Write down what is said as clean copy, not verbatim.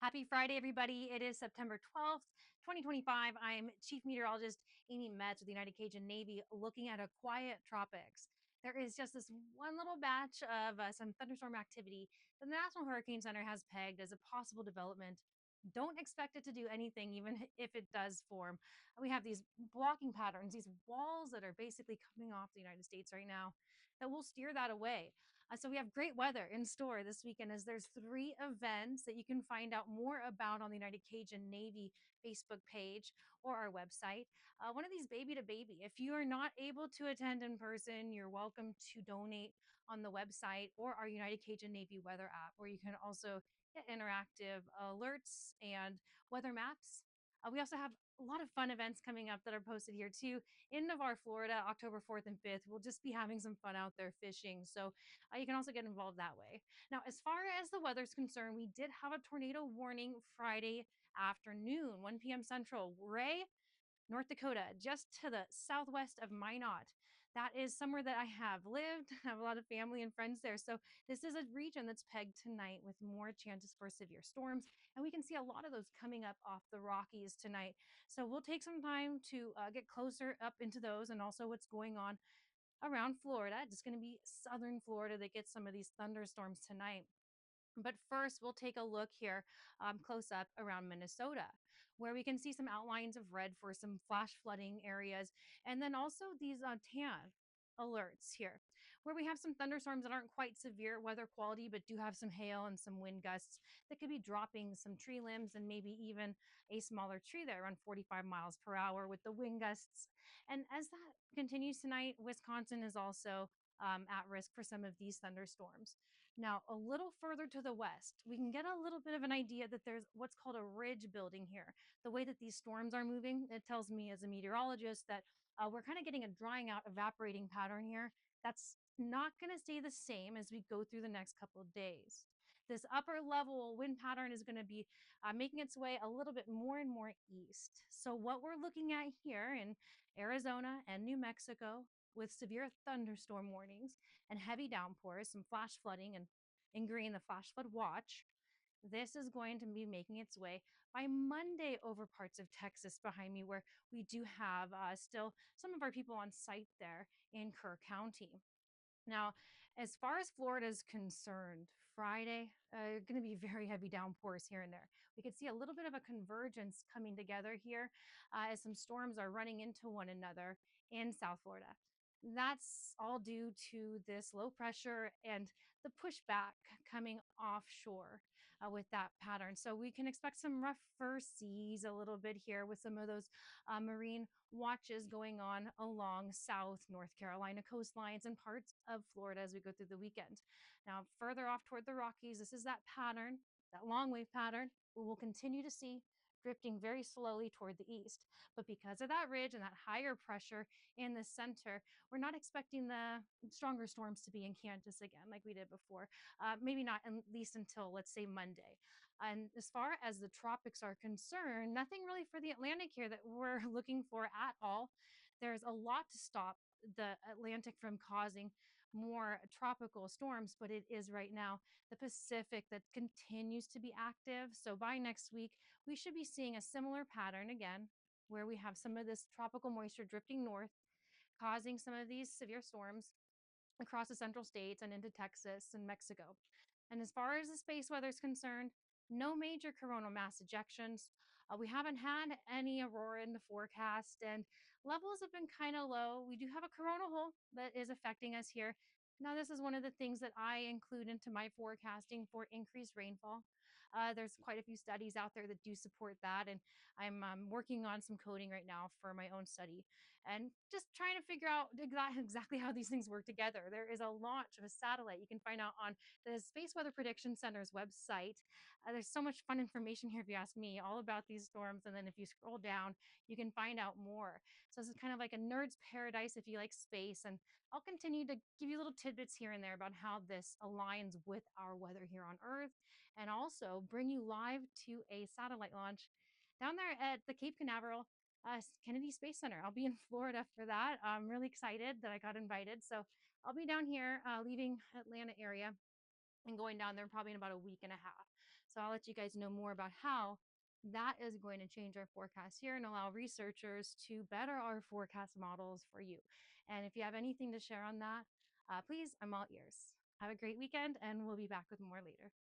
Happy Friday, everybody. It is September 12th, 2025. I'm Chief Meteorologist Amy Metz with the United Cajun Navy looking at a quiet tropics. There is just this one little batch of some thunderstorm activity that the National Hurricane Center has pegged as a possible development. Don't expect it to do anything, even if it does form. We have these blocking patterns, these walls that are basically coming off the United States right now that will steer that away. So we have great weather in store this weekend as there's three events that you can find out more about on the United Cajun Navy Facebook page or our website. One of these baby to baby. If you are not able to attend in person, you're welcome to donate on the website or our United Cajun Navy weather app, where you can also get interactive alerts and weather maps. We also have a lot of fun events coming up that are posted here too. In Navarre, Florida, October 4th and 5th, we'll just be having some fun out there fishing. So you can also get involved that way. Now, as far as the weather's concerned, we did have a tornado warning Friday afternoon, 1 p.m. Central. Ray, North Dakota, just to the southwest of Minot. That is somewhere that I have lived. I have a lot of family and friends there. So this is a region that's pegged tonight with more chances for severe storms. And we can see a lot of those coming up off the Rockies tonight. So we'll take some time to get closer up into those and also what's going on around Florida. It's going to be southern Florida that gets some of these thunderstorms tonight. But first, we'll take a look here close up around Minnesota, where we can see some outlines of red for some flash flooding areas, and then also these tan alerts here, where we have some thunderstorms that aren't quite severe weather quality, but do have some hail and some wind gusts that could be dropping some tree limbs and maybe even a smaller tree there around 45 miles per hour with the wind gusts. And as that continues tonight, Wisconsin is also at risk for some of these thunderstorms. Now, a little further to the west, we can get a little bit of an idea that there's what's called a ridge building here. The way that these storms are moving, it tells me as a meteorologist that we're kind of getting a drying out, evaporating pattern here. That's not going to stay the same as we go through the next couple of days. This upper level wind pattern is going to be making its way a little bit more and more east. So, what we're looking at here in Arizona and New Mexico with severe thunderstorm warnings and heavy downpours, some flash flooding, and in green, the flash flood watch. This is going to be making its way by Monday over parts of Texas behind me, where we do have still some of our people on site there in Kerr County. Now, as far as Florida is concerned, Friday, going to be very heavy downpours here and there. We could see a little bit of a convergence coming together here as some storms are running into one another in South Florida. That's all due to this low pressure and the pushback coming offshore with that pattern. So we can expect some rougher seas a little bit here with some of those marine watches going on along South North Carolina coastlines and parts of Florida as we go through the weekend. Now, further off toward the Rockies, this is that pattern, that long wave pattern, we will continue to see drifting very slowly toward the east. But because of that ridge and that higher pressure in the center, we're not expecting the stronger storms to be in Kansas again like we did before. Maybe not at least until, let's say, Monday. And as far as the tropics are concerned, nothing really for the Atlantic here that we're looking for at all. There's a lot to stop the Atlantic from causing more tropical storms, but it is right now the Pacific that continues to be active. So by next week, we should be seeing a similar pattern again, where we have some of this tropical moisture drifting north, causing some of these severe storms across the central states and into Texas and Mexico. And as far as the space weather is concerned, no major coronal mass ejections. We haven't had any aurora in the forecast, and levels have been kind of low. We do have a coronal hole that is affecting us here. Now, this is one of the things that I include into my forecasting for increased rainfall. There's quite a few studies out there that do support that, and I'm working on some coding right now for my own study and just trying to figure out exactly how these things work together. There is a launch of a satellite you can find out on the Space Weather Prediction Center's website. There's so much fun information here, if you ask me, all about these storms. And then if you scroll down, you can find out more. So this is kind of like a nerd's paradise if you like space. And I'll continue to give you little tidbits here and there about how this aligns with our weather here on Earth, and also bring you live to a satellite launch down there at the Cape Canaveral Kennedy Space Center. I'll be in Florida for that. I'm really excited that I got invited. So I'll be down here leaving Atlanta area and going down there probably in about a week and a half. So I'll let you guys know more about how that is going to change our forecast here and allow researchers to better our forecast models for you. And if you have anything to share on that, please, I'm all ears. Have a great weekend, and we'll be back with more later.